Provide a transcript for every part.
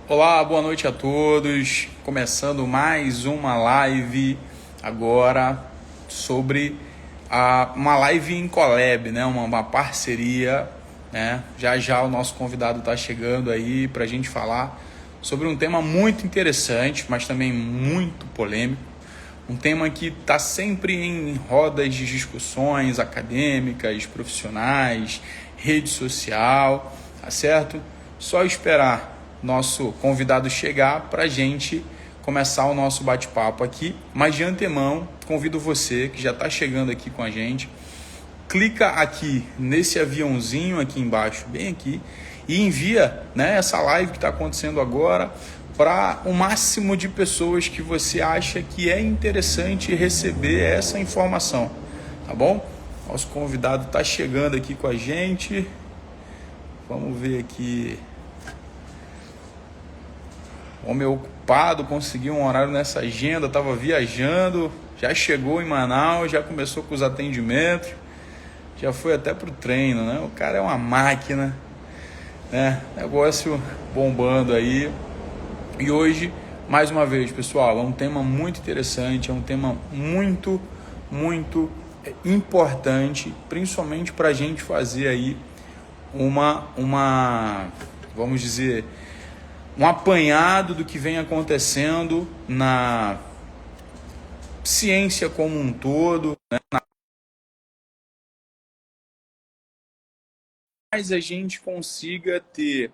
Olá, boa noite a todos. Começando mais uma live agora sobre uma live em collab, né? Uma parceria, né? Já já o nosso convidado está chegando aí para a gente falar sobre um tema muito interessante, mas também muito polêmico. Um tema que está sempre em rodas de discussões acadêmicas, profissionais, rede social, tá certo? Só esperar nosso convidado chegar para a gente começar o nosso bate-papo aqui. Mas de antemão, convido você que já está chegando aqui com a gente, clica aqui nesse aviãozinho aqui embaixo, bem aqui, e envia, né, essa live que está acontecendo agora para o máximo de pessoas que você acha que é interessante receber essa informação, tá bom? Nosso convidado está chegando aqui com a gente. Vamos ver aqui. Homem ocupado, conseguiu um horário nessa agenda, estava viajando, já chegou em Manaus, já começou com os atendimentos, já foi até pro treino, né? O cara é uma máquina, né? Negócio bombando aí. E hoje, mais uma vez, pessoal, é um tema muito interessante, é um tema muito importante, principalmente para a gente fazer aí vamos dizer, um apanhado do que vem acontecendo na ciência como um todo, né? Mas a gente consiga ter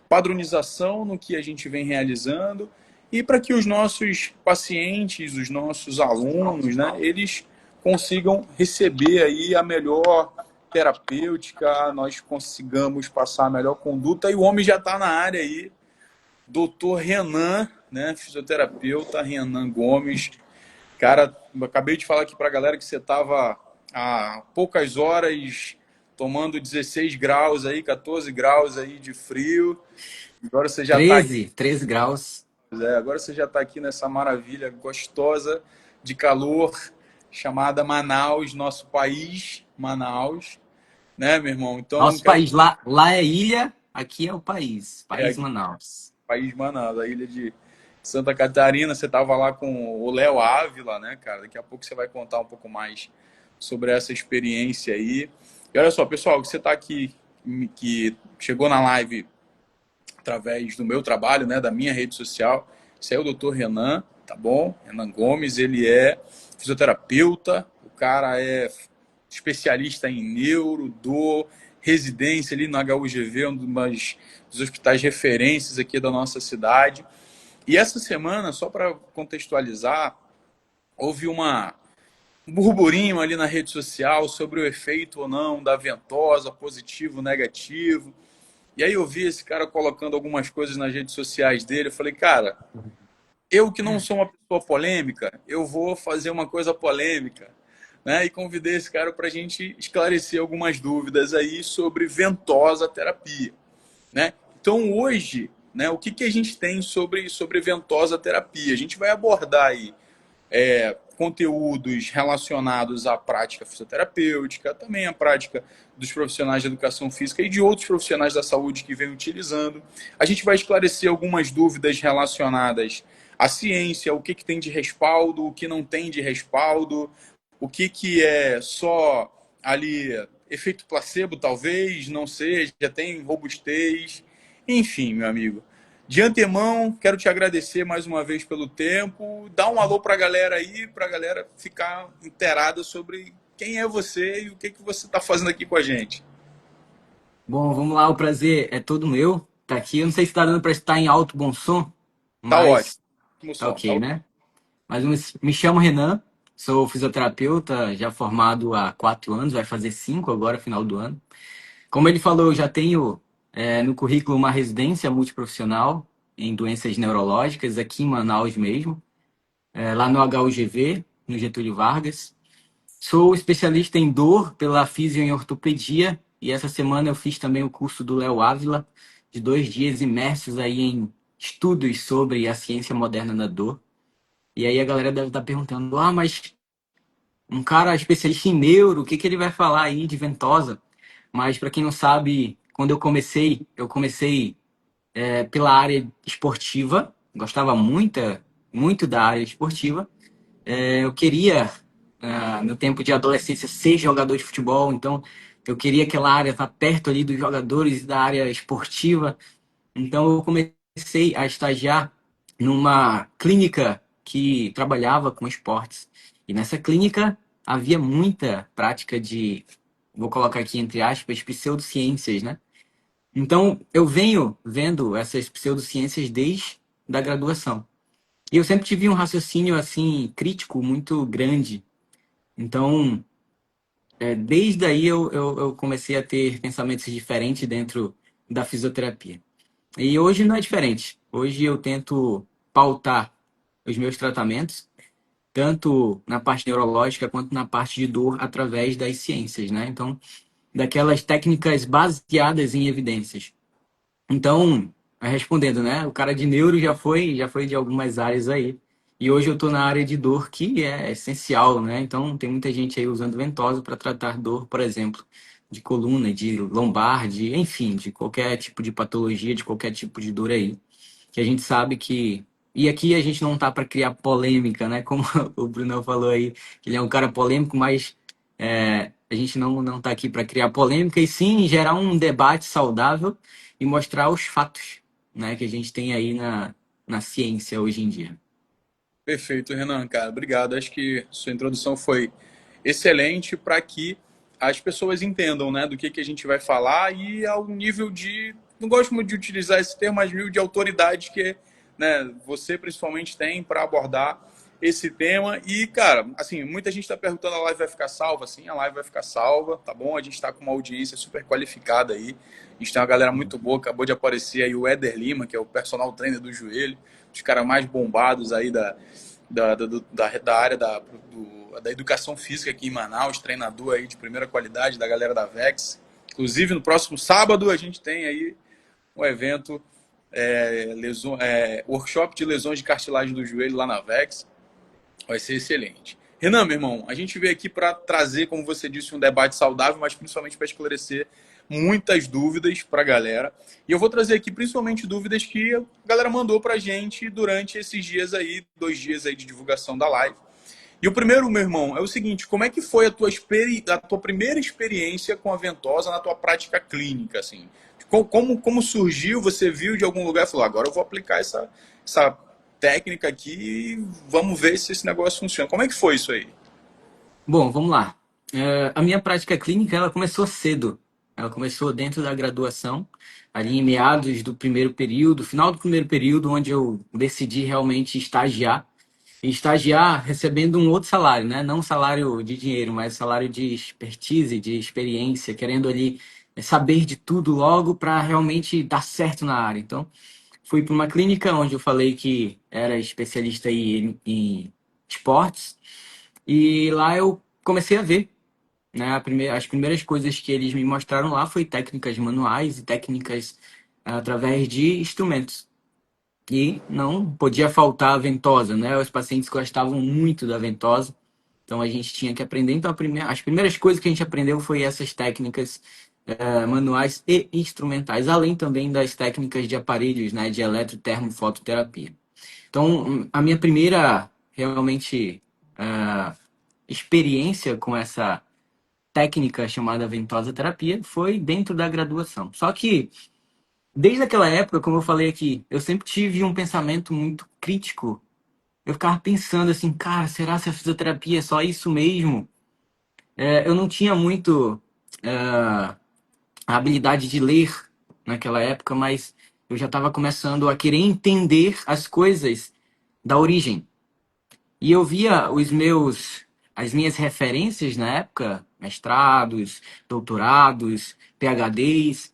padronização no que a gente vem realizando e para que os nossos pacientes, os nossos alunos, né, eles consigam receber aí a melhor terapêutica, nós consigamos passar a melhor conduta. E o homem já está na área aí, doutor Renan, né, fisioterapeuta Renan Gomes. Cara, eu acabei de falar aqui para a galera que você estava há poucas horas tomando 16 graus aí, 14 graus aí de frio. Agora você já está aqui, 13 graus. agora você já está aqui nessa maravilha gostosa de calor chamada Manaus, nosso país, Manaus, né, meu irmão? Então, Nosso quero país lá é ilha, aqui é o país. País aqui, Manaus. país Manaus, a ilha de Santa Catarina. Você estava lá com o Léo Ávila, né, cara? Daqui a pouco você vai contar um pouco mais sobre essa experiência aí. E olha só, pessoal, que você está aqui, que chegou na live através do meu trabalho, né, da minha rede social. Esse é o Dr. Renan, tá bom? Renan Gomes, ele é fisioterapeuta, o cara é especialista em neuro, dor, residência ali no HUGV, um dos hospitais referências aqui da nossa cidade. E essa semana, só para contextualizar, houve um burburinho ali na rede social sobre o efeito ou não da ventosa, positivo, negativo. E aí eu vi esse cara colocando algumas coisas nas redes sociais dele. Eu falei, cara, eu que não sou uma pessoa polêmica, eu vou fazer uma coisa polêmica. Né? E convidei esse cara para a gente esclarecer algumas dúvidas aí sobre ventosa terapia. Né? Então hoje, né, o que a gente tem sobre ventosa terapia? A gente vai abordar aí conteúdos relacionados à prática fisioterapêutica, também à prática dos profissionais de educação física e de outros profissionais da saúde que vêm utilizando. A gente vai esclarecer algumas dúvidas relacionadas à ciência, o que tem de respaldo, o que não tem de respaldo, o que é só ali efeito placebo, talvez, não seja, já tem robustez, enfim, meu amigo. De antemão, quero te agradecer mais uma vez pelo tempo. Dá um alô para a galera aí, para a galera ficar inteirada sobre quem é você e o que você está fazendo aqui com a gente. Bom, vamos lá, o prazer é todo meu estar aqui. Eu não sei se está dando para estar em alto bom som, Tá ótimo. mas Ótimo tá som. Tá ok, né? Mas me chamo Renan, sou fisioterapeuta, já formado há 4 anos, vai fazer 5 agora, final do ano. Como ele falou, eu já tenho no currículo uma residência multiprofissional em doenças neurológicas aqui em Manaus mesmo. Lá no HUGV, no Getúlio Vargas. Sou especialista em dor pela Fisio em Ortopedia e essa semana eu fiz também o curso do Léo Ávila, de 2 dias imersos aí em estudos sobre a ciência moderna da dor. E aí a galera deve estar perguntando, mas um cara especialista em neuro, o que ele vai falar aí de ventosa? Mas para quem não sabe, quando eu comecei pela área esportiva, gostava muito da área esportiva. Eu queria, no tempo de adolescência, ser jogador de futebol, então eu queria aquela área estar perto ali dos jogadores da área esportiva. Então eu comecei a estagiar numa clínica que trabalhava com esportes. E nessa clínica havia muita prática de, vou colocar aqui entre aspas, pseudociências, né? Então eu venho vendo essas pseudociências desde da graduação. E eu sempre tive um raciocínio assim crítico muito grande. Então, desde aí eu comecei a ter pensamentos diferentes dentro da fisioterapia. E hoje não é diferente. Hoje eu tento pautar os meus tratamentos, tanto na parte neurológica quanto na parte de dor, através das ciências, né? Então, daquelas técnicas baseadas em evidências. Então, respondendo, né? O cara de neuro já foi de algumas áreas aí. E hoje eu estou na área de dor, que é essencial, né? Então, tem muita gente aí usando ventosa para tratar dor, por exemplo, de coluna, de lombar, enfim, de qualquer tipo de patologia, de qualquer tipo de dor aí. Que a gente sabe que. E aqui a gente não tá para criar polêmica, né? Como o Bruno falou aí, que ele é um cara polêmico, mas a gente não tá aqui para criar polêmica, e sim gerar um debate saudável e mostrar os fatos, né, que a gente tem aí na ciência hoje em dia. Perfeito, Renan, cara. Obrigado. Acho que sua introdução foi excelente para que as pessoas entendam, né, do que a gente vai falar e ao nível de, não gosto muito de utilizar esse termo, mas nível de autoridade que, né, você principalmente tem para abordar esse tema. E, cara, assim, muita gente está perguntando, a live vai ficar salva? Sim, a live vai ficar salva, tá bom? A gente está com uma audiência super qualificada aí. A gente tem uma galera muito boa. Acabou de aparecer aí o Éder Lima, que é o personal trainer do joelho, os caras mais bombados aí da área da educação física aqui em Manaus, treinador aí de primeira qualidade da galera da Vex. Inclusive, no próximo sábado a gente tem aí um evento, workshop de lesões de cartilagem do joelho lá na Vex. Vai ser excelente. Renan, meu irmão, a gente veio aqui para trazer, como você disse, um debate saudável, mas principalmente para esclarecer muitas dúvidas para a galera. E eu vou trazer aqui principalmente dúvidas que a galera mandou para a gente durante esses dias aí, 2 dias aí de divulgação da live. E o primeiro, meu irmão, é o seguinte: como é que foi a tua primeira experiência com a ventosa na tua prática clínica, assim? Como surgiu? Você viu de algum lugar e falou, agora eu vou aplicar essa técnica aqui e vamos ver se esse negócio funciona. Como é que foi isso aí? Bom, vamos lá. A minha prática clínica, ela começou cedo. Ela começou dentro da graduação, ali em meados do primeiro período, final do primeiro período, onde eu decidi realmente estagiar. E estagiar recebendo um outro salário, né? Não salário de dinheiro, mas salário de expertise, de experiência, querendo ali saber de tudo logo para realmente dar certo na área. Então, fui para uma clínica onde eu falei que era especialista em esportes, e lá eu comecei a ver, né? As primeiras coisas que eles me mostraram lá foi técnicas manuais e técnicas através de instrumentos. E não podia faltar a ventosa, né? Os pacientes gostavam muito da ventosa, então a gente tinha que aprender. Então, as primeiras coisas que a gente aprendeu foi essas técnicas manuais e instrumentais, além também das técnicas de aparelhos, né? De eletrotermofototerapia. Então, a minha primeira realmente experiência com essa técnica chamada ventosa terapia foi dentro da graduação. Só que desde aquela época, como eu falei aqui, eu sempre tive um pensamento muito crítico. Eu ficava pensando assim, cara, será que a fisioterapia é só isso mesmo? Eu não tinha muito a habilidade de ler naquela época, mas eu já estava começando a querer entender as coisas da origem. E eu via as minhas referências na época, mestrados, doutorados, PhDs,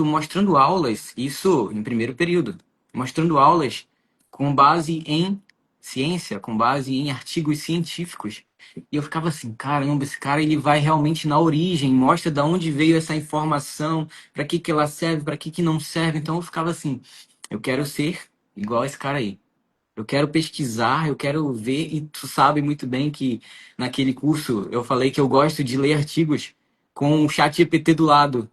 mostrando aulas, isso em primeiro período, mostrando aulas com base em ciência, com base em artigos científicos. E eu ficava assim, caramba, esse cara ele vai realmente na origem, mostra de onde veio essa informação, para que que ela serve, para que que não serve. Então eu ficava assim, eu quero ser igual esse cara aí. Eu quero pesquisar, eu quero ver, e tu sabe muito bem que naquele curso eu falei que eu gosto de ler artigos com o chat GPT do lado.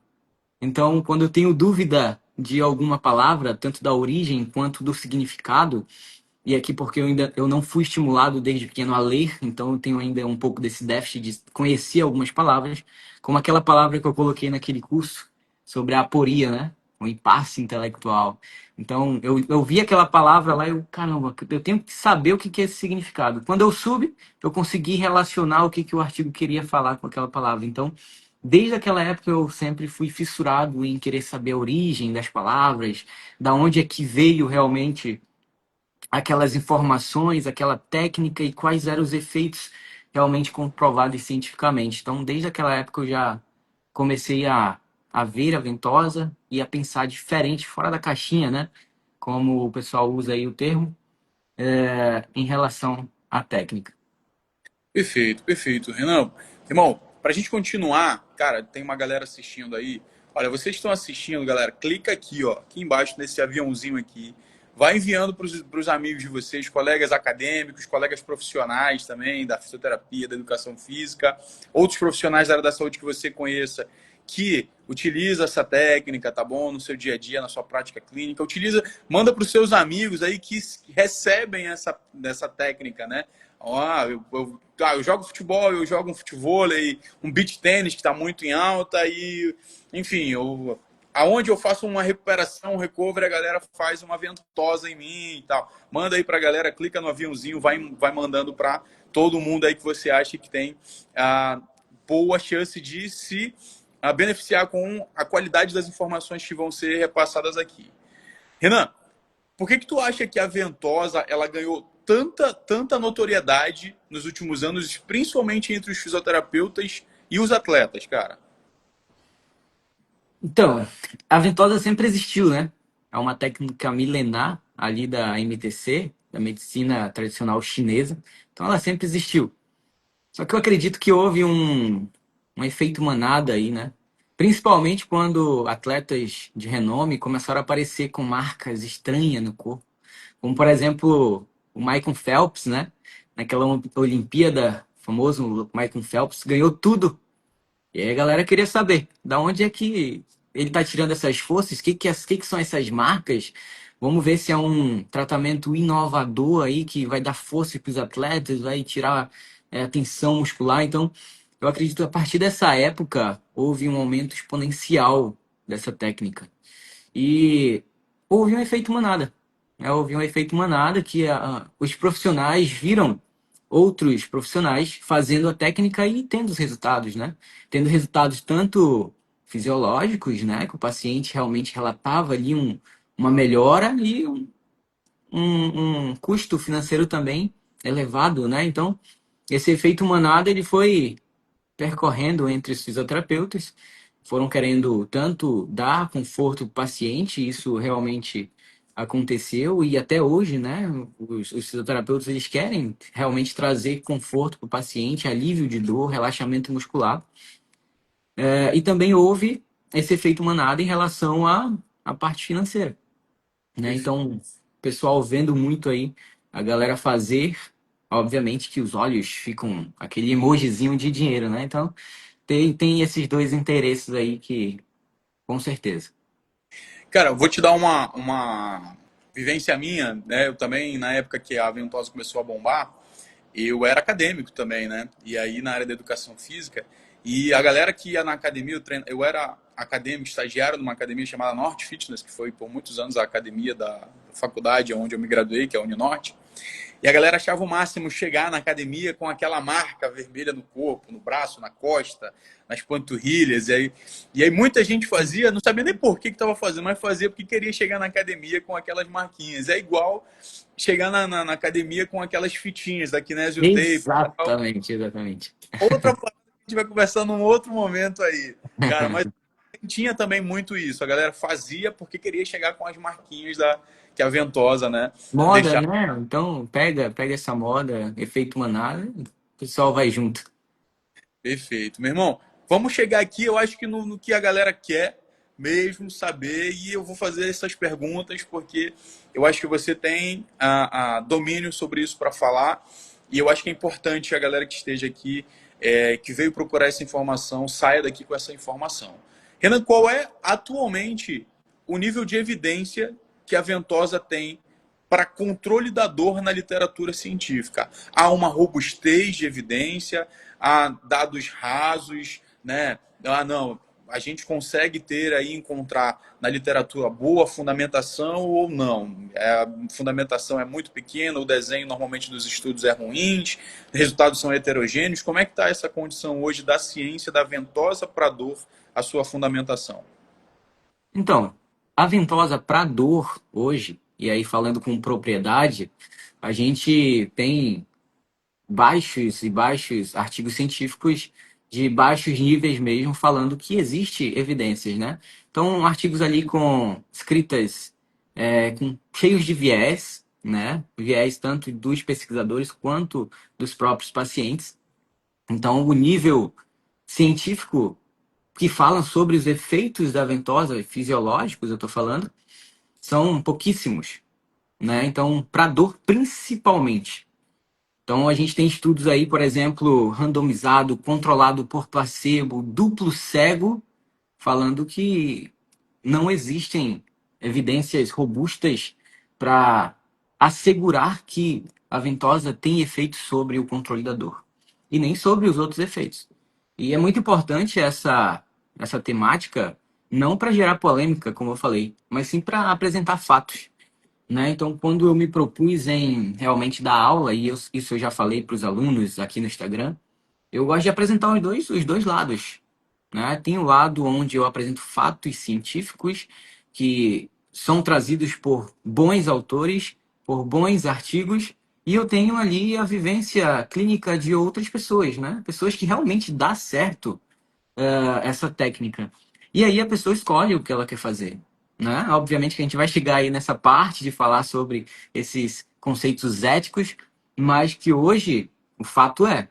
Então, quando eu tenho dúvida de alguma palavra, tanto da origem quanto do significado, e aqui porque eu não fui estimulado desde pequeno a ler, então eu tenho ainda um pouco desse déficit de conhecer algumas palavras, como aquela palavra que eu coloquei naquele curso sobre a aporia, né? O impasse intelectual. Então, eu vi aquela palavra lá e eu, caramba, eu tenho que saber o que que é esse significado. Quando eu soube, eu consegui relacionar o que que o artigo queria falar com aquela palavra. Então, desde aquela época eu sempre fui fissurado em querer saber a origem das palavras, da onde é que veio realmente aquelas informações, aquela técnica e quais eram os efeitos realmente comprovados cientificamente. Então, desde aquela época eu já comecei a ver a ventosa e a pensar diferente, fora da caixinha, né? Como o pessoal usa aí o termo, em relação à técnica. Perfeito, perfeito. Renan, irmão, para a gente continuar, cara, tem uma galera assistindo aí. Olha, vocês estão assistindo, galera, clica aqui, ó, aqui embaixo nesse aviãozinho aqui. Vai enviando para os amigos de vocês, colegas acadêmicos, colegas profissionais também, da fisioterapia, da educação física, outros profissionais da área da saúde que você conheça, que utiliza essa técnica, tá bom? No seu dia a dia, na sua prática clínica. Utiliza, manda para os seus amigos aí que recebem essa técnica, né? Eu jogo futebol, eu jogo um futevôlei, um beach tênis que está muito em alta e, enfim, aonde eu faço uma recuperação, um recovery, a galera faz uma ventosa em mim e tal. Manda aí para a galera, clica no aviãozinho, vai mandando para todo mundo aí que você acha que tem a boa chance de se beneficiar com a qualidade das informações que vão ser repassadas aqui. Renan, por que tu acha que a ventosa ela ganhou tanta notoriedade nos últimos anos, principalmente entre os fisioterapeutas e os atletas, cara? Então, a ventosa sempre existiu, né? É uma técnica milenar ali da MTC, da medicina tradicional chinesa. Então, ela sempre existiu. Só que eu acredito que houve um efeito manada aí, né? Principalmente quando atletas de renome começaram a aparecer com marcas estranhas no corpo. Como, por exemplo, o Michael Phelps, né? Naquela Olimpíada, o famoso Michael Phelps, ganhou tudo. E aí a galera queria saber, da onde é que ele tá tirando essas forças? Que são essas marcas? Vamos ver se é um tratamento inovador aí que vai dar força para os atletas, vai tirar a tensão muscular. Então, eu acredito que a partir dessa época houve um aumento exponencial dessa técnica. E houve um efeito manada. Houve um efeito manada que os profissionais viram outros profissionais fazendo a técnica e tendo os resultados, né? Tendo resultados tanto fisiológicos, né? Que o paciente realmente relatava ali uma melhora e um custo financeiro também elevado, né? Então, esse efeito manada ele foi percorrendo entre os fisioterapeutas, foram querendo tanto dar conforto para o paciente, isso realmente aconteceu e até hoje, né, os fisioterapeutas eles querem realmente trazer conforto para o paciente, alívio de dor, relaxamento muscular. E também houve esse efeito manada em relação à parte financeira, né? Então, o pessoal vendo muito aí a galera fazer, obviamente que os olhos ficam aquele emojizinho de dinheiro, né? Então, tem esses dois interesses aí que, com certeza. Cara, eu vou te dar uma vivência minha, né? Eu também, na época que a ventosa começou a bombar, eu era acadêmico também, né? E aí na área da educação física, e a galera que ia na academia, eu era acadêmico, estagiário numa academia chamada Norte Fitness, que foi por muitos anos a academia da faculdade onde eu me graduei, que é a Uninorte. E a galera achava o máximo chegar na academia com aquela marca vermelha no corpo, no braço, na costa, nas panturrilhas. E aí muita gente fazia, não sabia nem por que estava fazendo, mas fazia porque queria chegar na academia com aquelas marquinhas. É igual chegar na academia com aquelas fitinhas da Kinesio Tape. Exatamente, exatamente. Outra parada que a gente vai conversar num outro momento aí. Cara, mas tinha também muito isso. A galera fazia porque queria chegar com as marquinhas que a ventosa, né? Moda, Deixar. né? Então, pega essa moda, efeito manada, o pessoal vai junto. Perfeito. Meu irmão, vamos chegar aqui, eu acho que no que a galera quer mesmo saber, e eu vou fazer essas perguntas porque eu acho que você tem a domínio sobre isso para falar, e eu acho que é importante a galera que esteja aqui, que veio procurar essa informação, saia daqui com essa informação. Renan, qual é atualmente o nível de evidência que a ventosa tem para controle da dor na literatura científica. Há uma robustez de evidência, há dados rasos, né? Ah, não, a gente consegue ter aí, encontrar na literatura boa fundamentação ou não. A fundamentação é muito pequena, o desenho normalmente dos estudos é ruim, resultados são heterogêneos. Como é que está essa condição hoje da ciência da ventosa para dor, a sua fundamentação? Então, a ventosa para dor hoje, e aí falando com propriedade, a gente tem baixos e baixos artigos científicos de baixos níveis mesmo, falando que existe evidências, né? Então, artigos ali com escritas cheios de viés, né? Viés tanto dos pesquisadores quanto dos próprios pacientes. Então, o nível científico que falam sobre os efeitos da ventosa, fisiológicos, eu estou falando, são pouquíssimos, né? Então, para dor principalmente. Então, a gente tem estudos aí, por exemplo, randomizado, controlado por placebo, duplo cego, falando que não existem evidências robustas para assegurar que a ventosa tem efeitos sobre o controle da dor e nem sobre os outros efeitos. E é muito importante essa temática, não para gerar polêmica, como eu falei, mas sim para apresentar fatos, né? Então, quando eu me propus em realmente dar aula, e isso eu já falei para os alunos aqui no Instagram, eu gosto de apresentar os dois lados, né? Tem o lado onde eu apresento fatos científicos que são trazidos por bons autores, por bons artigos, e eu tenho ali a vivência clínica de outras pessoas, né? Pessoas que realmente dá certo essa técnica. E aí a pessoa escolhe o que ela quer fazer, né? Obviamente que a gente vai chegar aí nessa parte de falar sobre esses conceitos éticos, mas que hoje o fato é,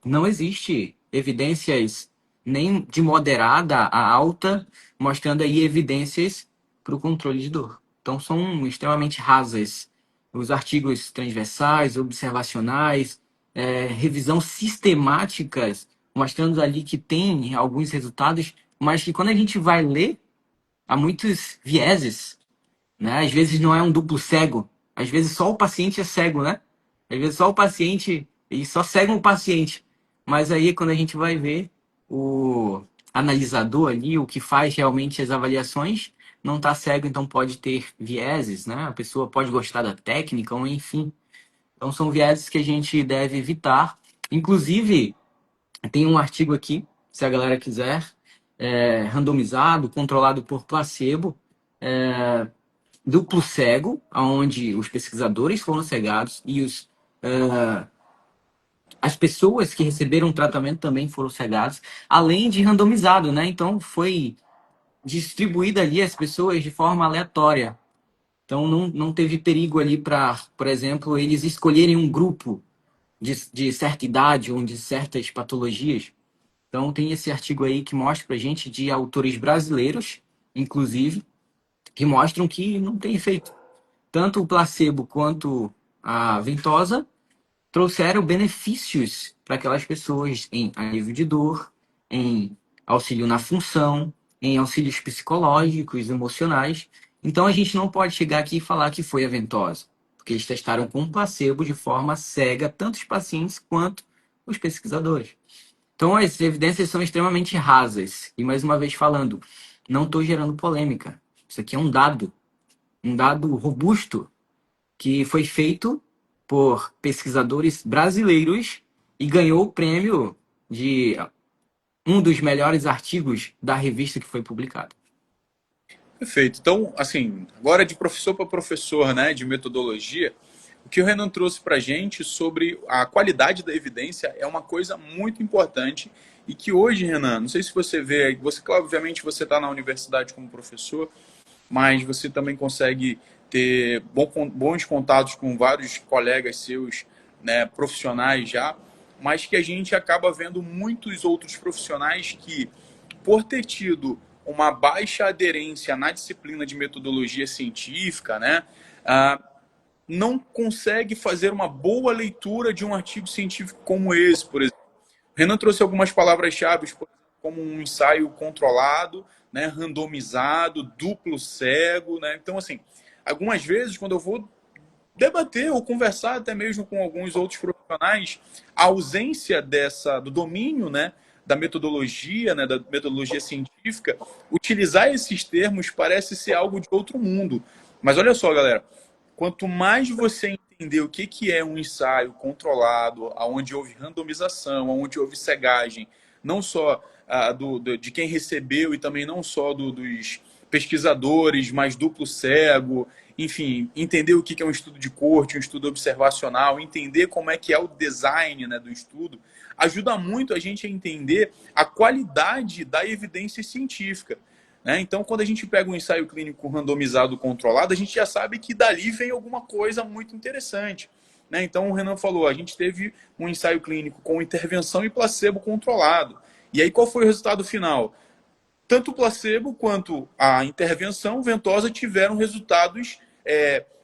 não existe evidências nem de moderada a alta, mostrando aí evidências para o controle de dor. Então são extremamente rasas. Os artigos transversais, observacionais, revisão sistemáticas, mostrando ali que tem alguns resultados, mas que quando a gente vai ler, há muitos vieses, né? Às vezes não é um duplo cego, às vezes só o paciente é cego, né? Às vezes só o paciente e só cega o paciente. Mas aí quando a gente vai ver o analisador ali, o que faz realmente as avaliações, não está cego, então pode ter vieses, né? A pessoa pode gostar da técnica, ou enfim. Então são vieses que a gente deve evitar. Inclusive, tem um artigo aqui, se a galera quiser, randomizado, controlado por placebo, duplo cego, onde os pesquisadores foram cegados e as pessoas que receberam tratamento também foram cegadas, além de randomizado, né? Então foi distribuída ali as pessoas de forma aleatória. Então não teve perigo ali para, por exemplo, eles escolherem um grupo de certa idade ou de certas patologias. Então tem esse artigo aí que mostra pra gente de autores brasileiros, inclusive, que mostram que não tem efeito. Tanto o placebo quanto a ventosa trouxeram benefícios para aquelas pessoas em alívio de dor, em auxílio na função, em auxílios psicológicos, emocionais. Então a gente não pode chegar aqui e falar que foi a ventosa, porque eles testaram com placebo de forma cega tanto os pacientes quanto os pesquisadores. Então as evidências são extremamente rasas. E mais uma vez falando, não estou gerando polêmica. Isso aqui é um dado robusto que foi feito por pesquisadores brasileiros e ganhou o prêmio de um dos melhores artigos da revista que foi publicado. Perfeito. Então, assim, agora de professor para professor, né, de metodologia, o que o Renan trouxe para a gente sobre a qualidade da evidência é uma coisa muito importante e que hoje, Renan, não sei se você vê, você, claro, obviamente, você está na universidade como professor, mas você também consegue ter bons contatos com vários colegas seus, né, profissionais já, mas que a gente acaba vendo muitos outros profissionais que, por ter tido uma baixa aderência na disciplina de metodologia científica, né, não consegue fazer uma boa leitura de um artigo científico como esse, por exemplo. Renan trouxe algumas palavras-chave, como um ensaio controlado, né, randomizado, duplo cego, né? Então, assim, algumas vezes, quando eu vou debater ou conversar até mesmo com alguns outros profissionais, a ausência do domínio, né, da metodologia, né, da metodologia científica, utilizar esses termos parece ser algo de outro mundo. Mas olha só, galera, quanto mais você entender o que é um ensaio controlado, aonde houve randomização, aonde houve cegagem, não só de quem recebeu e também não só dos pesquisadores, mas duplo cego, enfim, entender o que é um estudo de corte, um estudo observacional, entender como é que é o design, né, do estudo, ajuda muito a gente a entender a qualidade da evidência científica. Né? Então, quando a gente pega um ensaio clínico randomizado controlado, a gente já sabe que dali vem alguma coisa muito interessante. Né? Então, o Renan falou, a gente teve um ensaio clínico com intervenção e placebo controlado. E aí, qual foi o resultado final? Tanto o placebo quanto a intervenção ventosa tiveram resultados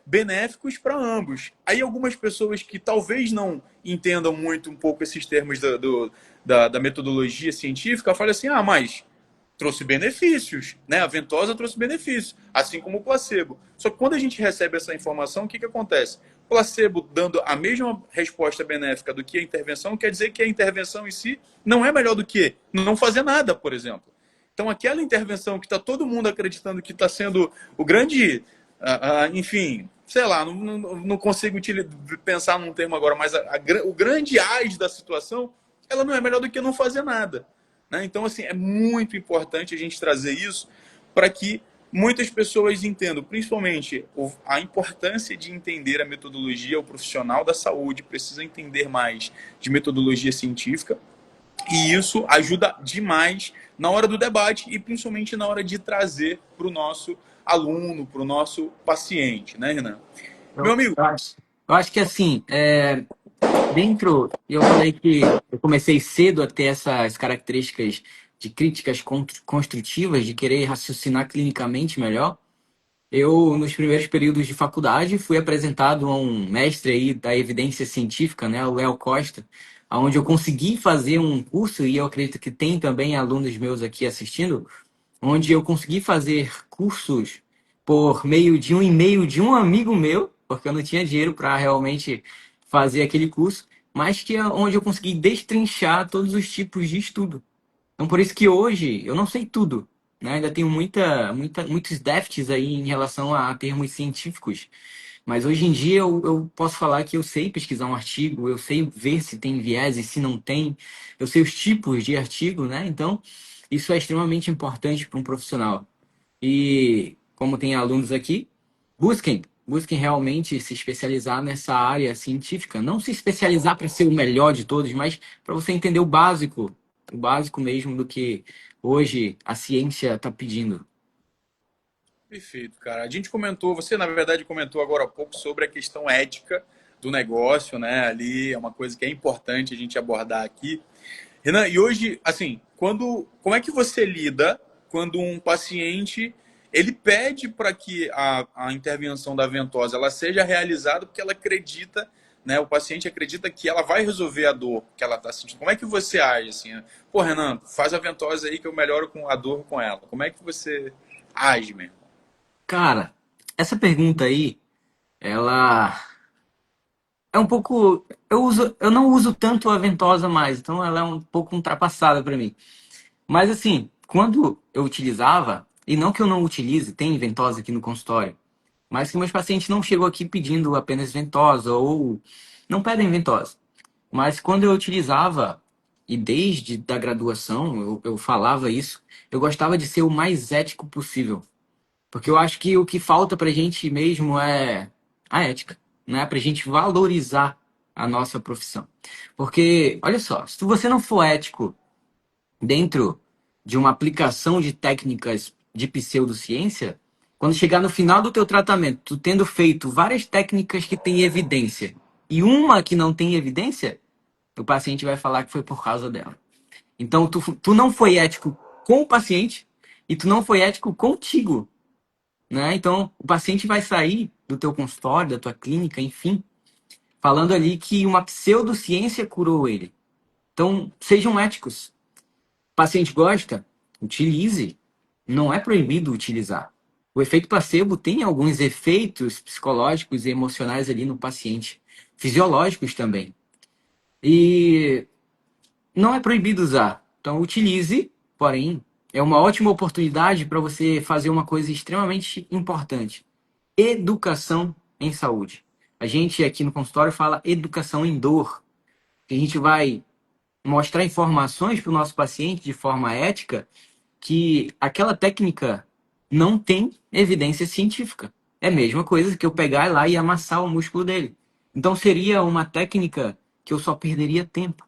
benéficos para ambos. Aí algumas pessoas que talvez não entendam muito um pouco esses termos da metodologia científica falam assim, mas trouxe benefícios, né? A ventosa trouxe benefícios, assim como o placebo. Só que quando a gente recebe essa informação, o que acontece? O placebo dando a mesma resposta benéfica do que a intervenção, quer dizer que a intervenção em si não é melhor do que não fazer nada, por exemplo. Então, aquela intervenção que está todo mundo acreditando que está sendo o grande, enfim, sei lá, não consigo pensar num termo agora, mas o grande ás da situação, ela não é melhor do que não fazer nada. Né? Então, assim, é muito importante a gente trazer isso para que muitas pessoas entendam, principalmente a importância de entender a metodologia. O profissional da saúde precisa entender mais de metodologia científica e isso ajuda demais na hora do debate e principalmente na hora de trazer para o nosso aluno, para o nosso paciente, né, Renan? Meu Eu, amigo, eu acho, eu acho que assim, eu falei que eu comecei cedo a ter essas características de críticas construtivas, de querer raciocinar clinicamente melhor. Eu, nos primeiros períodos de faculdade, fui apresentado a um mestre aí da evidência científica, né, o Léo Costa, onde eu consegui fazer um curso, e eu acredito que tem também alunos meus aqui assistindo, onde eu consegui fazer cursos por meio de um e-mail de um amigo meu, porque eu não tinha dinheiro para realmente fazer aquele curso, mas que é onde eu consegui destrinchar todos os tipos de estudo. Então, por isso que hoje eu não sei tudo, né? Ainda tenho muitos déficits aí em relação a termos científicos. Mas hoje em dia eu posso falar que eu sei pesquisar um artigo, eu sei ver se tem viés e se não tem, eu sei os tipos de artigo, né? Então, isso é extremamente importante para um profissional. E como tem alunos aqui, busquem realmente se especializar nessa área científica. Não se especializar para ser o melhor de todos, mas para você entender o básico mesmo do que hoje a ciência está pedindo. perfeito, cara. A gente comentou, você na verdade comentou agora há pouco sobre a questão ética do negócio, né? Ali é uma coisa que é importante a gente abordar aqui. Renan, e hoje, assim, como é que você lida quando um paciente ele pede para que a intervenção da ventosa ela seja realizada porque ela acredita, né? O paciente acredita que ela vai resolver a dor que ela está sentindo. Como é que você age assim? Né? Pô, Renan, faz a ventosa aí que eu melhoro com a dor com ela. Como é que você age, mesmo? Cara, essa pergunta aí, ela é um pouco. Eu não uso tanto a ventosa mais, então ela é um pouco ultrapassada para mim. Mas assim, quando eu utilizava, e não que eu não utilize, tem ventosa aqui no consultório, mas que meus pacientes não chegou aqui pedindo apenas ventosa ou não pedem ventosa. Mas quando eu utilizava, e desde da graduação eu falava isso, eu gostava de ser o mais ético possível. Porque eu acho que o que falta pra gente mesmo é a ética, né? Pra gente valorizar a nossa profissão. Porque, olha só, se você não for ético dentro de uma aplicação de técnicas de pseudociência, quando chegar no final do teu tratamento, tu tendo feito várias técnicas que têm evidência e uma que não tem evidência, o paciente vai falar que foi por causa dela. Então, tu não foi ético com o paciente e tu não foi ético contigo, né? Então, o paciente vai sair do teu consultório, da tua clínica, enfim, falando ali que uma pseudociência curou ele. Então, sejam éticos. O paciente gosta? Utilize. não é proibido utilizar. O efeito placebo tem alguns efeitos psicológicos e emocionais ali no paciente, fisiológicos também. E não é proibido usar. Então utilize, porém, é uma ótima oportunidade para você fazer uma coisa extremamente importante: educação em saúde. A gente aqui no consultório fala educação em dor. A gente vai mostrar informações para o nosso paciente de forma ética que aquela técnica não tem evidência científica. É a mesma coisa que eu pegar lá e amassar o músculo dele. Então seria uma técnica que eu só perderia tempo.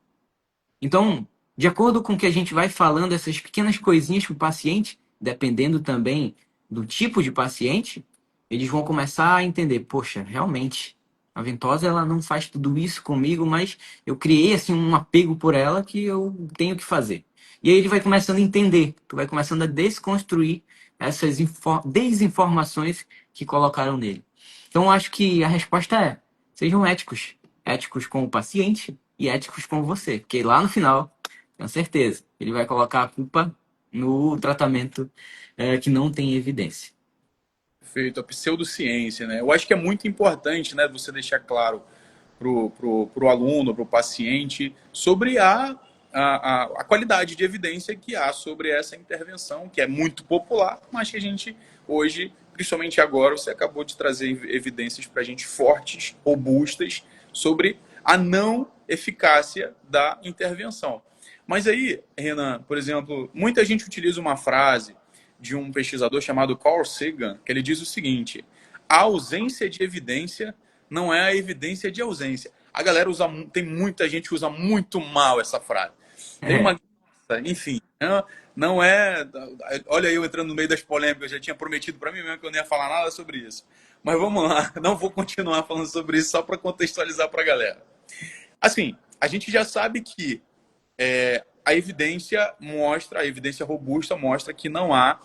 Então, de acordo com o que a gente vai falando, essas pequenas coisinhas para o paciente, dependendo também do tipo de paciente, eles vão começar a entender, poxa, realmente, a ventosa ela não faz tudo isso comigo, mas eu criei assim um apego por ela que eu tenho que fazer. E aí ele vai começando a entender, tu vai começando a desconstruir essas desinformações que colocaram nele. Então, eu acho que a resposta é: sejam éticos, éticos com o paciente e éticos com você, porque lá no final, tenho certeza, ele vai colocar a culpa no tratamento que não tem evidência. Perfeito, a pseudociência, né? Eu acho que é muito importante, né, você deixar claro pro aluno, para o paciente, sobre a qualidade de evidência que há sobre essa intervenção, que é muito popular, mas que a gente hoje, principalmente agora, você acabou de trazer evidências para a gente fortes, robustas, sobre a não eficácia da intervenção. Mas aí, Renan, por exemplo, muita gente utiliza uma frase de um pesquisador chamado Carl Sagan, que ele diz o seguinte: a ausência de evidência não é a evidência de ausência. A galera usa, tem muita gente que usa muito mal essa frase. Tem É, uma, enfim, não é. Olha eu entrando no meio das polêmicas, eu já tinha prometido para mim mesmo que eu não ia falar nada sobre isso. Mas vamos lá, não vou continuar falando sobre isso só para contextualizar para a galera. Assim, a gente já sabe que a evidência mostra, a evidência robusta mostra que não é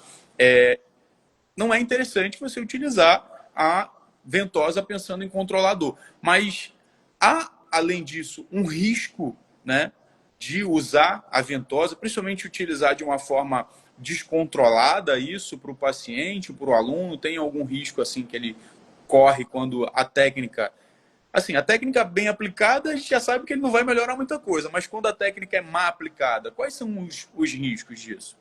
interessante você utilizar a ventosa pensando em controlador. Mas há, além disso, um risco, né, de usar a ventosa, principalmente utilizar de uma forma descontrolada isso para o paciente, para o aluno. Tem algum risco assim que ele corre quando a técnica. Assim, a técnica bem aplicada, a gente já sabe que ele não vai melhorar muita coisa, mas quando a técnica é má aplicada, quais são os riscos disso?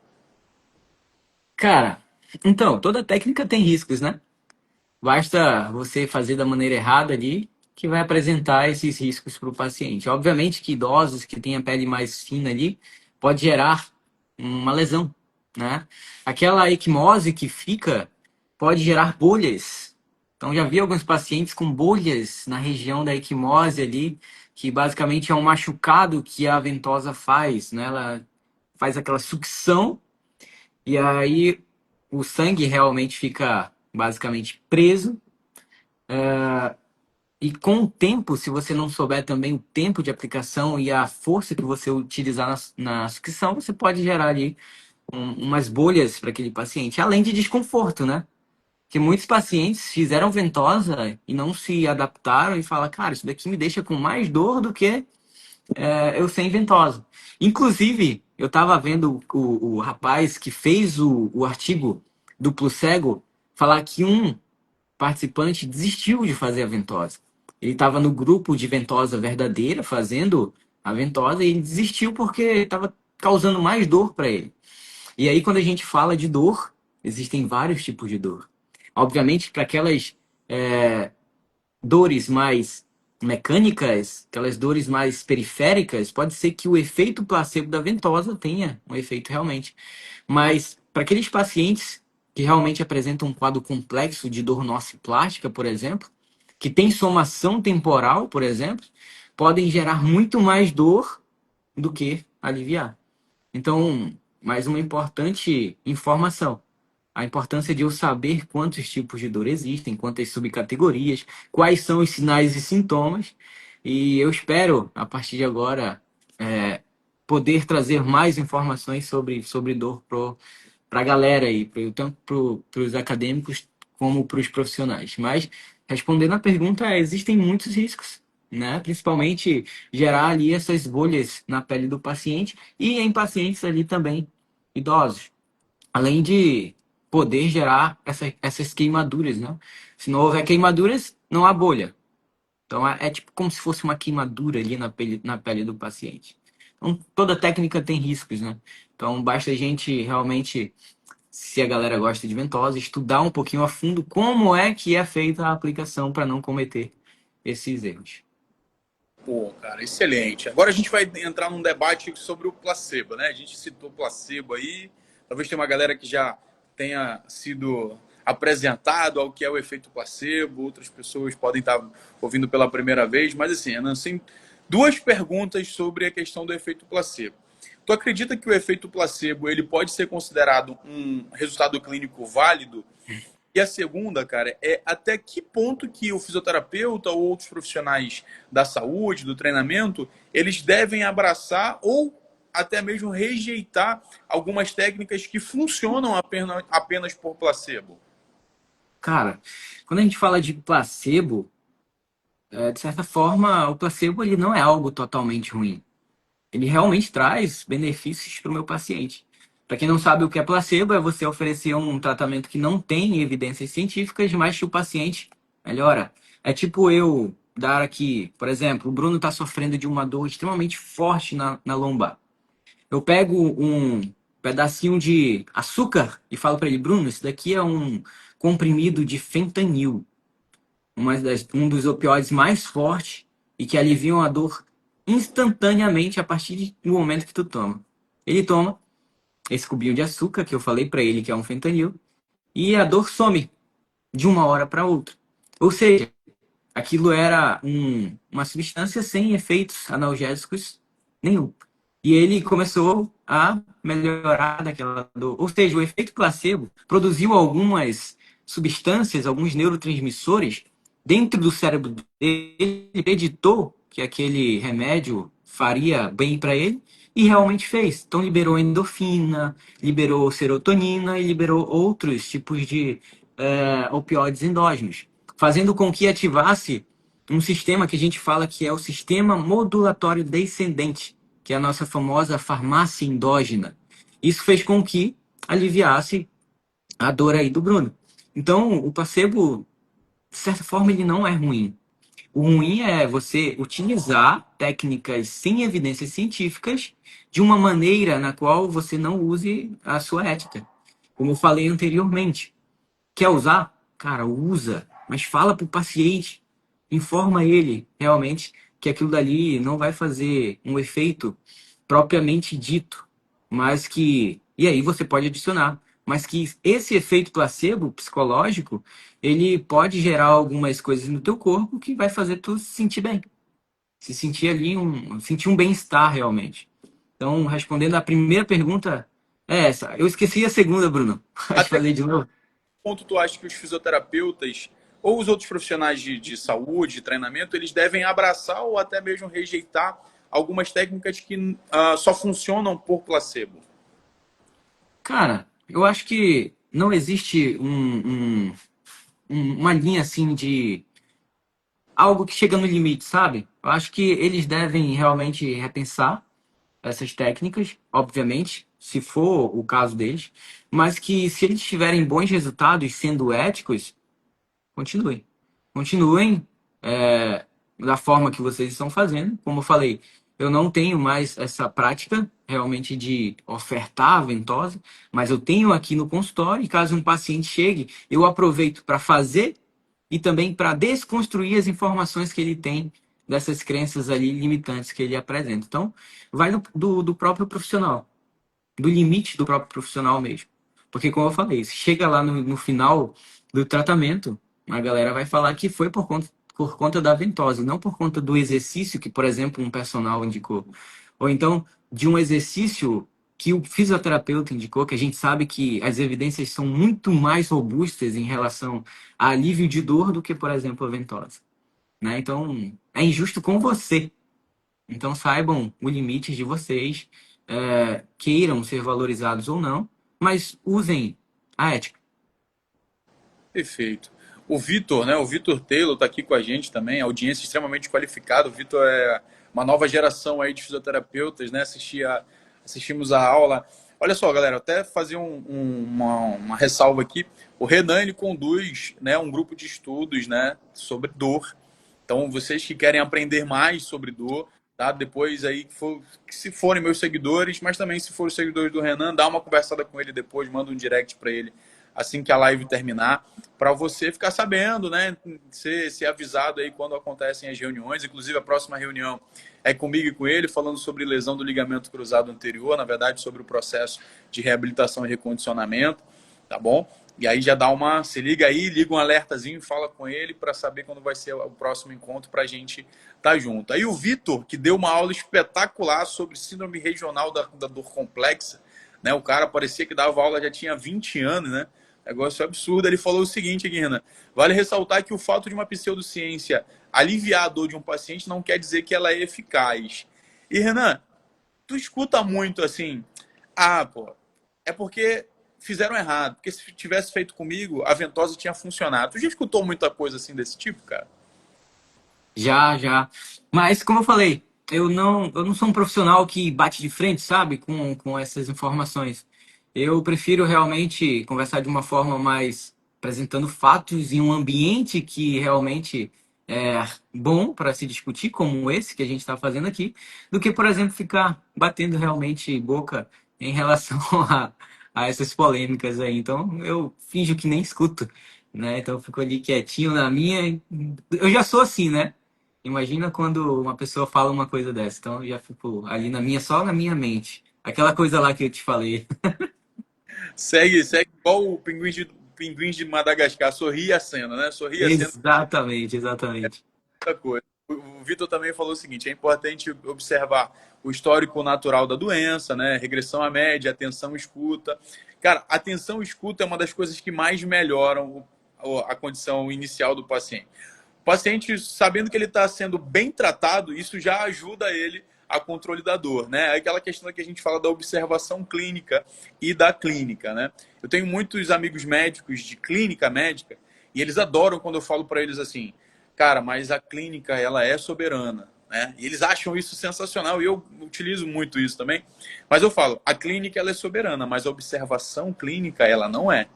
cara, então, toda técnica tem riscos, né? Basta você fazer da maneira errada ali, que vai apresentar esses riscos para o paciente. Obviamente que idosos que têm a pele mais fina ali, pode gerar uma lesão, né? Aquela equimose que fica pode gerar bolhas. Então já vi alguns pacientes com bolhas na região da equimose ali, que basicamente é um machucado que a ventosa faz, né? Ela faz aquela sucção e aí o sangue realmente fica basicamente preso. E com o tempo, se você não souber também o tempo de aplicação e a força que você utilizar na sucção, você pode gerar ali umas bolhas para aquele paciente, além de desconforto, né? Que muitos pacientes fizeram ventosa e não se adaptaram e falam, cara, isso daqui me deixa com mais dor do que eu sem ventosa. Inclusive, eu estava vendo o rapaz que fez o artigo duplo cego falar que um participante desistiu de fazer a ventosa. Ele estava no grupo de ventosa verdadeira, fazendo a ventosa, e ele desistiu porque estava causando mais dor para ele. E aí, quando a gente fala de dor, existem vários tipos de dor. Obviamente, para aquelas dores mais mecânicas, aquelas dores mais periféricas, pode ser que o efeito placebo da ventosa tenha um efeito realmente. Mas para aqueles pacientes que realmente apresentam um quadro complexo de dor nociplástica, por exemplo, que tem somação temporal, por exemplo, podem gerar muito mais dor do que aliviar. Então, mais uma importante informação: a importância de eu saber quantos tipos de dor existem, quantas subcategorias, quais são os sinais e sintomas. E eu espero, a partir de agora, poder trazer mais informações sobre dor para a galera aí, tanto para os acadêmicos como para os profissionais. Mas, respondendo a pergunta, existem muitos riscos, né? Principalmente gerar ali essas bolhas na pele do paciente e em pacientes ali também idosos. além de poder gerar essas queimaduras, né? Se não houver queimaduras, não há bolha. Então é tipo como se fosse uma queimadura ali na pele do paciente. Então toda técnica tem riscos, né? Então basta a gente realmente, se a galera gosta de ventosa, estudar um pouquinho a fundo como é que é feita a aplicação para não cometer esses erros. Pô, cara, excelente. Agora a gente vai entrar num debate sobre o placebo, né? A gente citou placebo aí. Talvez tenha uma galera que já tenha sido apresentado ao que é o efeito placebo. Outras pessoas podem estar ouvindo pela primeira vez. Mas assim, Ana, assim, duas perguntas sobre a questão do efeito placebo. Tu acredita que o efeito placebo ele pode ser considerado um resultado clínico válido? E a segunda, cara, é até que ponto que o fisioterapeuta ou outros profissionais da saúde, do treinamento, eles devem abraçar ou até mesmo rejeitar algumas técnicas que funcionam apenas por placebo. Cara, quando a gente fala de placebo, de certa forma, o placebo ele não é algo totalmente ruim. Ele realmente traz benefícios para o meu paciente. Para quem não sabe o que é placebo, é você oferecer um tratamento que não tem evidências científicas, mas que o paciente melhora. É tipo eu dar aqui, por exemplo, o Bruno está sofrendo de uma dor extremamente forte na lombar. Eu pego um pedacinho de açúcar e falo para ele, Bruno, isso daqui é um comprimido de fentanil, um dos opioides mais fortes e que aliviam a dor instantaneamente a partir do momento que tu toma. Ele toma esse cubinho de açúcar que eu falei para ele que é um fentanil e a dor some de uma hora para outra. Ou seja, aquilo era uma substância sem efeitos analgésicos nenhum. E ele começou a melhorar daquela dor. Ou seja, o efeito placebo produziu algumas substâncias, alguns neurotransmissores dentro do cérebro dele. Ele acreditou que aquele remédio faria bem para ele e realmente fez. Então liberou endorfina, liberou serotonina e liberou outros tipos de opioides endógenos, fazendo com que ativasse um sistema que a gente fala que é o sistema modulatório descendente, que é a nossa famosa farmácia endógena. Isso fez com que aliviasse a dor aí do Bruno. Então, o placebo, de certa forma, ele não é ruim. O ruim é você utilizar técnicas sem evidências científicas de uma maneira na qual você não use a sua ética. Como eu falei anteriormente, quer usar? Cara, usa, mas fala pro paciente, informa ele realmente que aquilo dali não vai fazer um efeito propriamente dito, mas que, e aí você pode adicionar, mas que esse efeito placebo psicológico, ele pode gerar algumas coisas no teu corpo que vai fazer tu se sentir bem, se sentir ali sentir um bem-estar realmente. Então, respondendo a primeira pergunta, é essa. Eu esqueci a segunda, Bruno. Pode Até que fazer de novo? ponto tu acha que os fisioterapeutas ou os outros profissionais de saúde, de treinamento, eles devem abraçar ou até mesmo rejeitar algumas técnicas que só funcionam por placebo? Cara, eu acho que não existe uma linha assim de algo que chega no limite, sabe? Eu acho que eles devem realmente repensar essas técnicas, obviamente, se for o caso deles, mas que se eles tiverem bons resultados sendo éticos, continuem. Continuem da forma que vocês estão fazendo. Como eu falei, eu não tenho mais essa prática realmente de ofertar a ventosa, mas eu tenho aqui no consultório e caso um paciente chegue, eu aproveito para fazer e também para desconstruir as informações que ele tem dessas crenças ali limitantes que ele apresenta. Então, vai do próprio profissional, do limite do próprio profissional mesmo. Porque, como eu falei, se chega lá no final do tratamento, a galera vai falar que foi por conta da ventose, não por conta do exercício que, por exemplo, um personal indicou. Ou então, de um exercício que o fisioterapeuta indicou, que a gente sabe que as evidências são muito mais robustas em relação a alívio de dor do que, por exemplo, a ventose. Né? Então, é injusto com você. Então saibam os limites de vocês, queiram ser valorizados ou não, mas usem a ética. Perfeito. O Vitor, né? O Vitor Taylor está aqui com a gente também, audiência extremamente qualificada. O Vitor é uma nova geração aí de fisioterapeutas, né? Assistimos a aula. Olha só, galera, até fazer uma ressalva aqui. O Renan, ele conduz, né, um grupo de estudos, né, sobre dor. Então, vocês que querem aprender mais sobre dor, tá? Depois aí, que se forem meus seguidores, mas também se forem os seguidores do Renan, dá uma conversada com ele depois, manda um direct para ele assim que a live terminar, para você ficar sabendo, né? Ser avisado aí quando acontecem as reuniões. Inclusive, a próxima reunião é comigo e com ele, falando sobre lesão do ligamento cruzado anterior, na verdade, sobre o processo de reabilitação e recondicionamento, tá bom? E aí já dá se liga aí, liga um alertazinho, fala com ele para saber quando vai ser o próximo encontro para a gente estar junto. Aí o Vitor, que deu uma aula espetacular sobre síndrome regional da dor complexa, né? O cara parecia que dava aula, já tinha 20 anos, né? Negócio absurdo. Ele falou o seguinte aqui, Renan. Vale ressaltar que o fato de uma pseudociência aliviar a dor de um paciente não quer dizer que ela é eficaz. E, Renan, tu escuta muito assim, pô, é porque fizeram errado, porque se tivesse feito comigo, a ventosa tinha funcionado. Tu já escutou muita coisa assim desse tipo, cara? Já, já. Mas, como eu falei, eu não sou um profissional que bate de frente, sabe, com essas informações. Eu prefiro realmente conversar de uma forma mais apresentando fatos em um ambiente que realmente é bom para se discutir, como esse que a gente está fazendo aqui, do que, por exemplo, ficar batendo realmente boca em relação a essas polêmicas aí. Então, eu finjo que nem escuto, né? Então, eu fico ali quietinho na minha. Eu já sou assim, né? Imagina quando uma pessoa fala uma coisa dessa. Então eu já fico ali só na minha mente. Aquela coisa lá que eu te falei. Segue igual o pinguim de Madagascar, sorri a cena, né? Sorri a cena. Exatamente, exatamente. Outra coisa. O Vitor também falou o seguinte: é importante observar o histórico natural da doença, né? Regressão à média, atenção escuta. Cara, atenção escuta é uma das coisas que mais melhoram a condição inicial do paciente. O paciente, sabendo que ele está sendo bem tratado, isso já ajuda ele a controle da dor, né? É aquela questão que a gente fala da observação clínica e da clínica, né? Eu tenho muitos amigos médicos de clínica médica e eles adoram quando eu falo para eles assim: cara, mas a clínica, ela é soberana, né? E eles acham isso sensacional e eu utilizo muito isso também. Mas eu falo, a clínica, ela é soberana, mas a observação clínica, ela não é.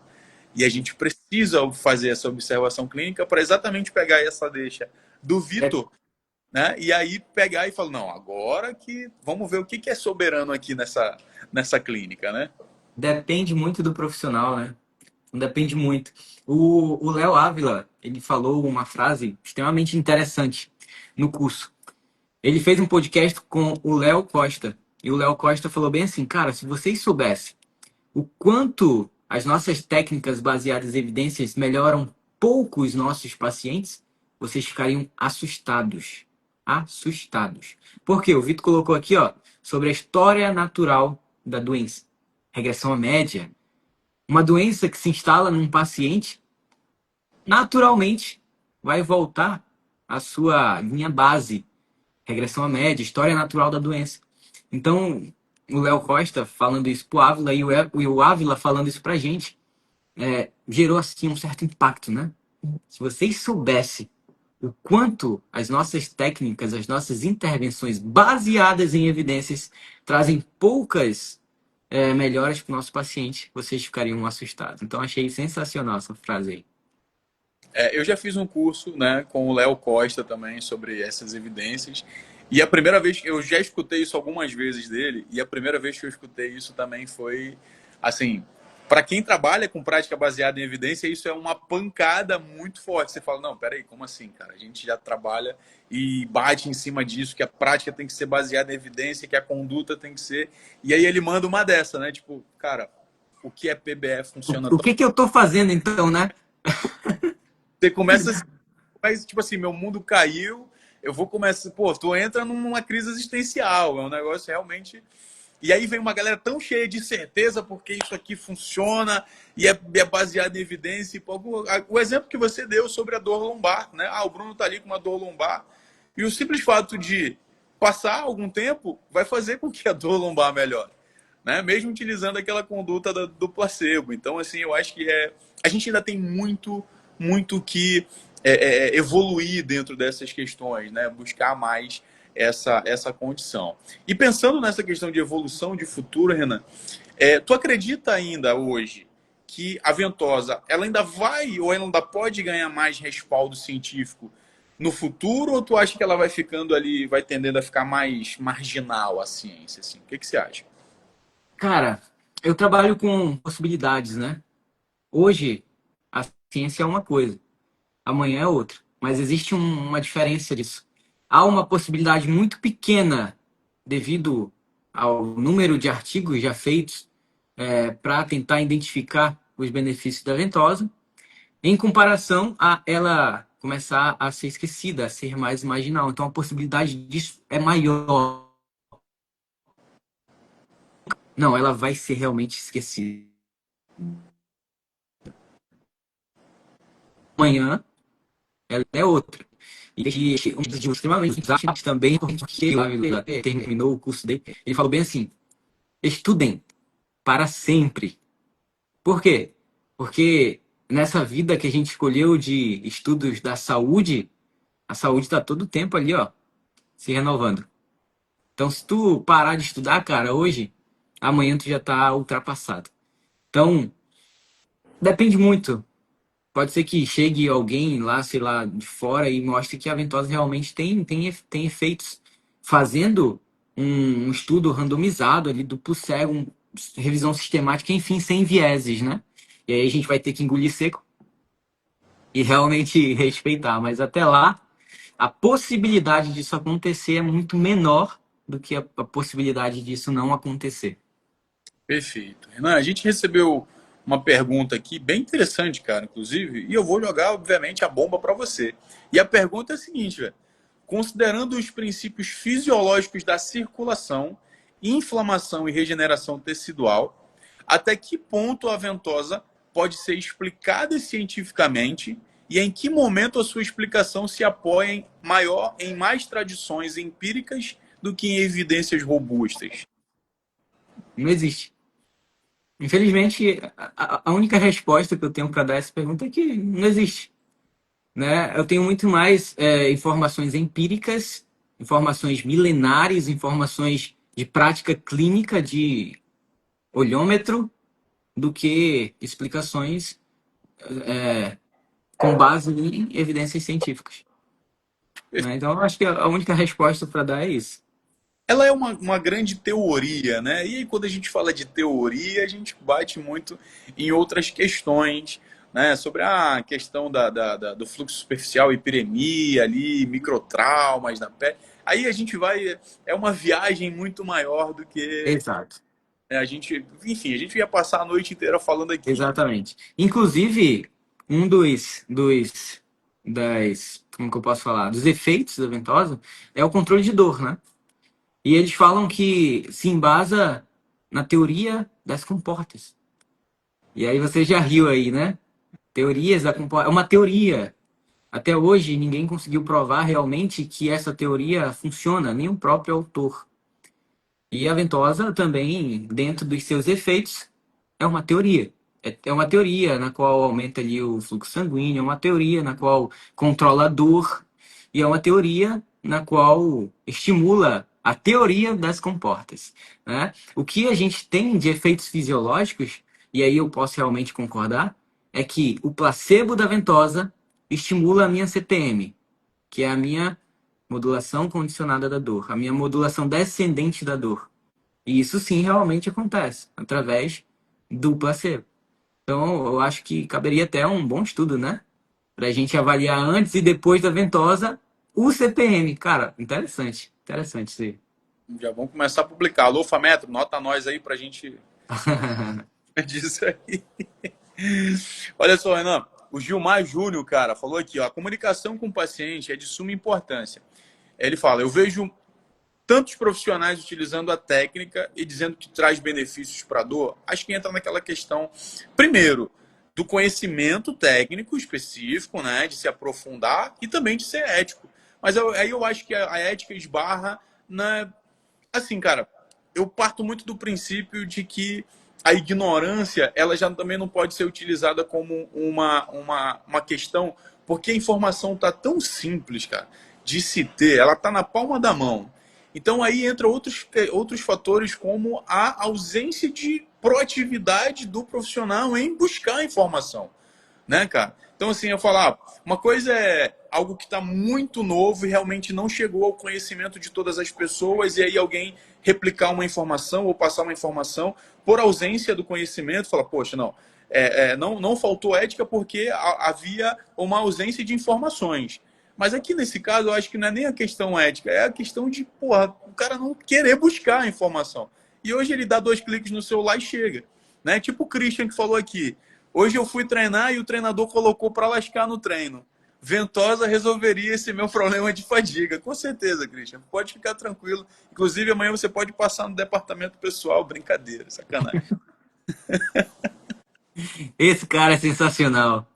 E a gente precisa fazer essa observação clínica para exatamente pegar essa deixa do É, Vitor, né? E aí pegar e falar, não, agora que vamos ver o que é soberano aqui nessa clínica, né? depende muito do profissional, né? Depende muito. O Léo Ávila, ele falou uma frase extremamente interessante no curso. Ele fez um podcast com o Léo Costa. E o Léo Costa falou bem assim, cara, se vocês soubessem o quanto as nossas técnicas baseadas em evidências melhoram pouco os nossos pacientes, vocês ficariam assustados. Assustados. Porque o Vitor colocou aqui, ó, sobre a história natural da doença. Regressão à média. Uma doença que se instala num paciente, naturalmente vai voltar à sua linha base. Regressão à média, história natural da doença. Então, o Léo Costa falando isso pro Ávila e o Ávila falando isso pra gente, gerou assim um certo impacto, né? Se vocês soubessem o quanto as nossas técnicas, as nossas intervenções baseadas em evidências trazem poucas melhoras para o nosso paciente, vocês ficariam assustados. Então, achei sensacional essa frase aí. Eu já fiz um curso, né, com o Léo Costa também sobre essas evidências. E a primeira vez, eu já escutei isso algumas vezes dele, e a primeira vez que eu escutei isso também foi, assim, para quem trabalha com prática baseada em evidência, isso é uma pancada muito forte. Você fala, não, peraí, como assim, cara? A gente já trabalha e bate em cima disso, que a prática tem que ser baseada em evidência, que a conduta tem que ser. E aí ele manda uma dessa, né? Tipo, cara, o que é PBE funciona O tão. que que eu tô fazendo então, né? Você começa assim, mas, tipo assim, meu mundo caiu, eu vou começar. Pô, tu entra numa crise existencial, é um negócio realmente. E aí vem uma galera tão cheia de certeza porque isso aqui funciona e é baseado em evidência. O exemplo que você deu sobre a dor lombar, né? O Bruno tá ali com uma dor lombar e o simples fato de passar algum tempo vai fazer com que a dor lombar melhore, né? Mesmo utilizando aquela conduta do placebo. Então, assim, eu acho que a gente ainda tem muito que evoluir dentro dessas questões, né? Buscar mais essa condição. E pensando nessa questão de evolução de futuro, Renan, Tu acredita ainda hoje que a ventosa ela ainda vai ou ela ainda pode ganhar mais respaldo científico no futuro, ou tu acha que ela vai ficando ali, vai tendendo a ficar mais marginal a ciência? Assim? O que, que você acha? Cara, eu trabalho com possibilidades, né? Hoje, a ciência é uma coisa, amanhã é outra. Mas existe uma diferença disso. Há uma possibilidade muito pequena, devido ao número de artigos já feitos, para tentar identificar os benefícios da ventosa, em comparação a ela começar a ser esquecida, a ser mais marginal. Então, a possibilidade disso é maior. Não, ela vai ser realmente esquecida. Amanhã, ela é outra. E um dos extremamente exatos também, porque ele terminou o curso dele, ele falou bem assim: estudem para sempre. Por quê? Porque nessa vida que a gente escolheu de estudos da saúde, a saúde está todo o tempo ali, ó, se renovando. Então, se tu parar de estudar, cara, hoje, amanhã tu já tá ultrapassado. Então, depende muito. Pode ser que chegue alguém lá, sei lá, de fora e mostre que a ventosa realmente tem efeitos. Fazendo um estudo randomizado ali, duplo cego, revisão sistemática, enfim, sem vieses, né? E aí a gente vai ter que engolir seco e realmente respeitar. Mas até lá, a possibilidade disso acontecer é muito menor do que a possibilidade disso não acontecer. Perfeito. Renan, a gente recebeu uma pergunta aqui bem interessante, cara, inclusive, e eu vou jogar, obviamente, a bomba para você. E a pergunta é a seguinte, velho. Considerando os princípios fisiológicos da circulação, inflamação e regeneração tecidual, até que ponto a ventosa pode ser explicada cientificamente e em que momento a sua explicação se apoia em mais tradições empíricas do que em evidências robustas? Não existe. Infelizmente, a única resposta que eu tenho para dar a essa pergunta é que não existe. Né? Eu tenho muito mais informações empíricas, informações milenares, informações de prática clínica de olhômetro, do que explicações com base em evidências científicas. Né? Então, eu acho que a única resposta para dar é isso. Ela é uma grande teoria, né? E aí, quando a gente fala de teoria, a gente bate muito em outras questões, né? Sobre a questão do fluxo superficial, hiperemia ali, microtraumas na pele. Aí a gente vai. É uma viagem muito maior do que Exato. a gente. Enfim, a gente ia passar a noite inteira falando aqui. Exatamente. Inclusive, um como que eu posso falar? Dos efeitos da ventosa é o controle de dor, né? E eles falam que se embasa na teoria das comportas. E aí você já riu aí, né? Teorias da comporta. É uma teoria. Até hoje ninguém conseguiu provar realmente que essa teoria funciona, nem o próprio autor. E a ventosa também, dentro dos seus efeitos, é uma teoria. É uma teoria na qual aumenta ali o fluxo sanguíneo, é uma teoria na qual controla a dor, e é uma teoria na qual estimula a teoria das comportas. Né? O que a gente tem de efeitos fisiológicos, e aí eu posso realmente concordar, é que o placebo da ventosa estimula a minha CPM, que é a minha modulação condicionada da dor, a minha modulação descendente da dor. E isso sim realmente acontece através do placebo. Então, eu acho que caberia até um bom estudo, né? Pra gente avaliar antes e depois da ventosa o CPM. Cara, interessante. Interessante isso aí. Já vamos começar a publicar. Alô, Fametro, nota nós aí pra gente disso aí. Olha só, Renan. O Gilmar Júnior, cara, falou aqui, ó, a comunicação com o paciente é de suma importância. Ele fala, eu vejo tantos profissionais utilizando a técnica e dizendo que traz benefícios para a dor. Acho que entra naquela questão, primeiro, do conhecimento técnico específico, né, de se aprofundar e também de ser ético. Mas aí eu acho que a ética esbarra na. Assim, cara, eu parto muito do princípio de que a ignorância ela já também não pode ser utilizada como uma questão, porque a informação está tão simples, cara, de se ter, ela está na palma da mão. Então aí entra outros fatores como a ausência de proatividade do profissional em buscar a informação, né, cara? Então, assim, eu falar, uma coisa é algo que está muito novo e realmente não chegou ao conhecimento de todas as pessoas, e aí alguém replicar uma informação ou passar uma informação por ausência do conhecimento, fala, poxa, não, não faltou ética porque havia uma ausência de informações. Mas aqui nesse caso, eu acho que não é nem a questão ética, é a questão de, porra, o cara não querer buscar a informação. E hoje ele dá 2 cliques no celular e chega. Né? Tipo o Christian que falou aqui. Hoje eu fui treinar e o treinador colocou para lascar no treino. Ventosa resolveria esse meu problema de fadiga. Com certeza, Christian. Pode ficar tranquilo. Inclusive, amanhã você pode passar no departamento pessoal. Brincadeira, sacanagem. Esse cara é sensacional.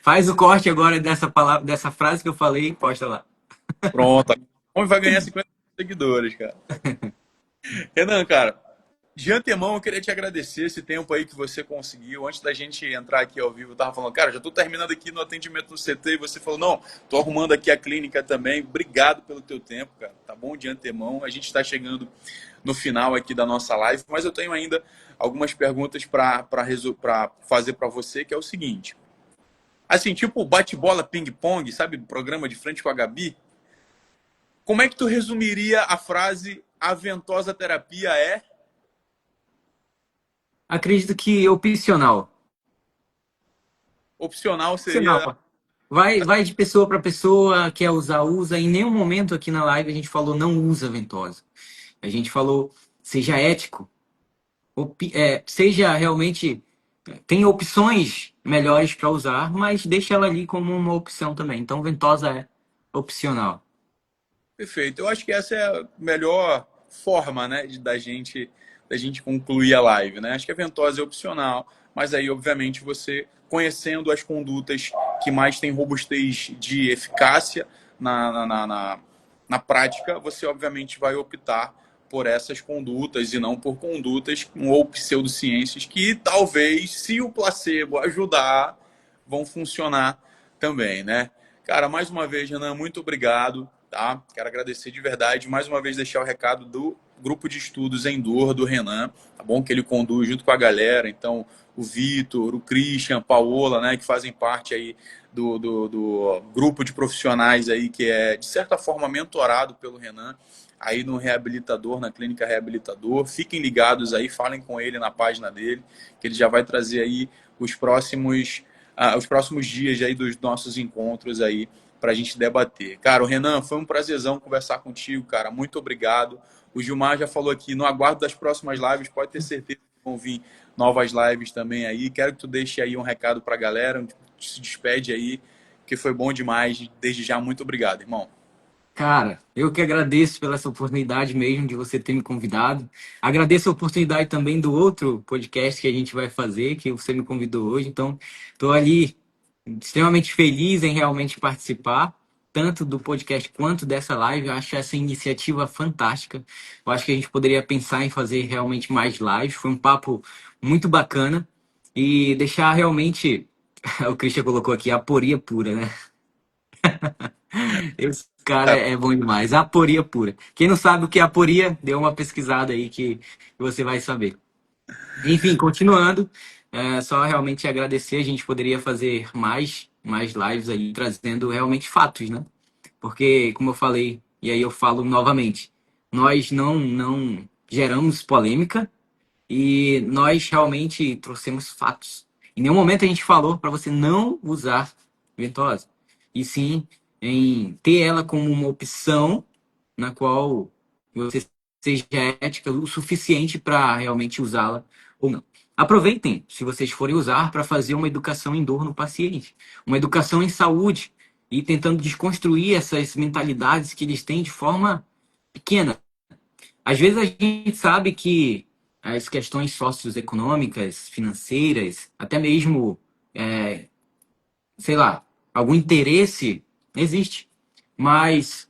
Faz o corte agora dessa palavra, dessa frase que eu falei e posta lá. Pronto. O homem vai ganhar 50 seguidores, cara. Renan, cara, de antemão eu queria te agradecer esse tempo aí que você conseguiu. Antes da gente entrar aqui ao vivo, eu tava falando, cara, já tô terminando aqui no atendimento no CT e você falou, não, tô arrumando aqui a clínica também. Obrigado pelo teu tempo, cara. Tá bom de antemão. A gente está chegando no final aqui da nossa live, mas eu tenho ainda algumas perguntas para fazer para você, que é o seguinte. Assim, tipo bate-bola, ping-pong, sabe? Programa de frente com a Gabi. Como é que tu resumiria a frase a ventosa terapia é? Acredito que opcional. Opcional seria. Opcional. Vai de pessoa para pessoa, quer usar, usa. Em nenhum momento aqui na live a gente falou não usa ventosa. A gente falou seja ético, seja realmente tem opções melhores para usar, mas deixa ela ali como uma opção também. Então ventosa é opcional. Perfeito. Eu acho que essa é a melhor forma, né, da gente concluir a live, né? Acho que a ventosa é opcional, mas aí, obviamente, você conhecendo as condutas que mais têm robustez de eficácia na prática, você, obviamente, vai optar por essas condutas e não por condutas ou pseudociências que talvez, se o placebo ajudar, vão funcionar também, né? Cara, mais uma vez, Renan, muito obrigado. Tá? Quero agradecer de verdade. Mais uma vez, deixar o recado do grupo de estudos Endor do Renan, tá bom? Que ele conduz junto com a galera. Então, o Vitor, o Christian, a Paola, né? Que fazem parte aí do grupo de profissionais aí que é, de certa forma, mentorado pelo Renan aí no Reabilitador, na Clínica Reabilitador. Fiquem ligados aí, falem com ele na página dele, que ele já vai trazer aí os próximos dias aí dos nossos encontros aí para a gente debater. Cara, o Renan, foi um prazerzão conversar contigo, cara. Muito obrigado. O Gilmar já falou aqui, no aguardo das próximas lives, pode ter certeza que vão vir novas lives também aí. Quero que tu deixe aí um recado para a galera, se despede aí, que foi bom demais. Desde já, muito obrigado, irmão. Cara, eu que agradeço pela essa oportunidade mesmo de você ter me convidado. Agradeço a oportunidade também do outro podcast que a gente vai fazer, que você me convidou hoje. Então, estou ali extremamente feliz em realmente participar, tanto do podcast quanto dessa live. Eu acho essa iniciativa fantástica. Eu acho que a gente poderia pensar em fazer realmente mais lives. Foi um papo muito bacana e deixar realmente, o Christian colocou aqui, a aporia pura, né? Esse cara é bom demais. Aporia pura. Quem não sabe o que é aporia, dê uma pesquisada aí que você vai saber. Enfim, continuando, só realmente agradecer. A gente poderia fazer mais lives aí, trazendo realmente fatos, né? Porque, como eu falei, e aí eu falo novamente, nós não geramos polêmica e nós realmente trouxemos fatos. Em nenhum momento a gente falou para você não usar ventosa, e sim em ter ela como uma opção na qual você seja ética o suficiente para realmente usá-la ou não. Aproveitem, se vocês forem usar, para fazer uma educação em dor no paciente, uma educação em saúde, e tentando desconstruir essas mentalidades que eles têm de forma pequena. Às vezes a gente sabe que as questões socioeconômicas, financeiras, até mesmo, sei lá, algum interesse existe, mas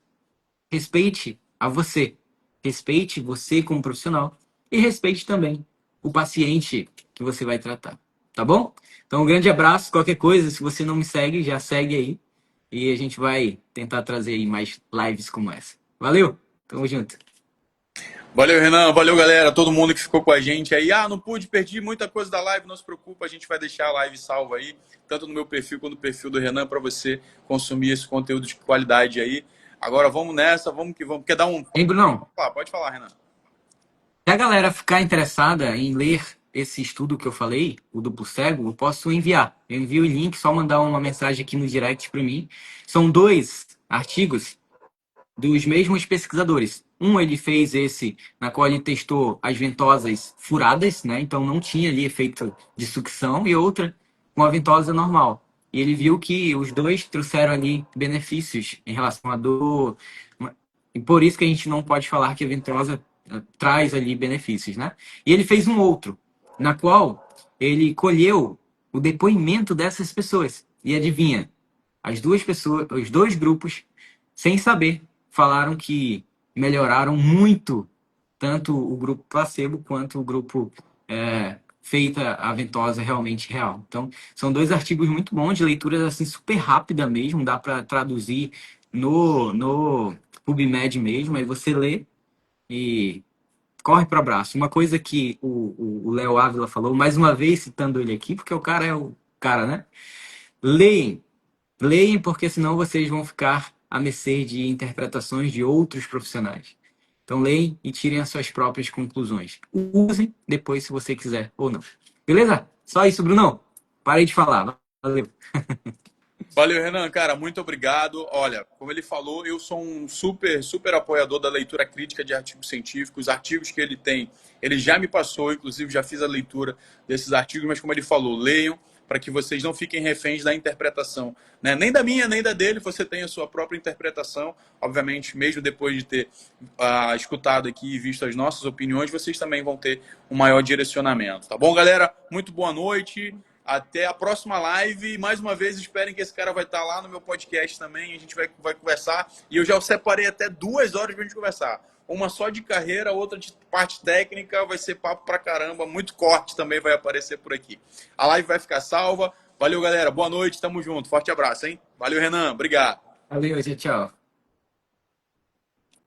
respeite a você, respeite você como profissional e respeite também o paciente que você vai tratar, tá bom? Então, um grande abraço. Qualquer coisa, se você não me segue, já segue aí e a gente vai tentar trazer aí mais lives como essa. Valeu, tamo junto. Valeu, Renan. Valeu, galera. Todo mundo que ficou com a gente aí. Ah, não pude, perdi muita coisa da live. Não se preocupa, a gente vai deixar a live salva aí, tanto no meu perfil quanto no perfil do Renan, para você consumir esse conteúdo de qualidade aí. Agora vamos nessa, vamos que vamos. Quer dar um. Hein, Brunão? Pode falar, Renan. Se a galera ficar interessada em ler esse estudo que eu falei, o duplo cego, eu posso enviar. Eu envio o link, só mandar uma mensagem aqui no direct para mim. São dois artigos dos mesmos pesquisadores. Um ele fez esse na qual ele testou as ventosas furadas, né? Então não tinha ali efeito de sucção, e outra com a ventosa normal. E ele viu que os dois trouxeram ali benefícios em relação à dor. E por isso que a gente não pode falar que a ventosa traz ali benefícios, né? E ele fez um outro, na qual ele colheu o depoimento dessas pessoas. E adivinha, as duas pessoas, os dois grupos, sem saber, falaram que melhoraram muito, tanto o grupo placebo quanto o grupo feita a ventosa realmente real. Então, são dois artigos muito bons, de leituras assim super rápida mesmo, dá para traduzir no PubMed mesmo, aí você lê e corre para o abraço. Uma coisa que o Léo Ávila falou, mais uma vez citando ele aqui, porque o cara é o cara, né? Leem, leem, porque senão vocês vão ficar à mercê de interpretações de outros profissionais. Então leem e tirem as suas próprias conclusões. Usem depois se você quiser ou não. Beleza? Só isso, Brunão. Parei de falar. Valeu. Valeu, Renan, cara, muito obrigado. Olha, como ele falou, eu sou um super apoiador da leitura crítica de artigos científicos. Os artigos que ele tem, ele já me passou, inclusive já fiz a leitura desses artigos, mas como ele falou, leiam para que vocês não fiquem reféns da interpretação, né? Nem da minha, nem da dele, você tem a sua própria interpretação. Obviamente, mesmo depois de ter escutado aqui e visto as nossas opiniões, vocês também vão ter um maior direcionamento, tá bom, galera? Muito boa noite. Até a próxima live. Mais uma vez, esperem que esse cara vai estar lá no meu podcast também. A gente vai conversar. E eu já separei até 2 horas para a gente conversar. Uma só de carreira, outra de parte técnica. Vai ser papo pra caramba. Muito corte também vai aparecer por aqui. A live vai ficar salva. Valeu, galera. Boa noite. Tamo junto. Forte abraço, hein? Valeu, Renan. Obrigado. Valeu, tchau, tchau.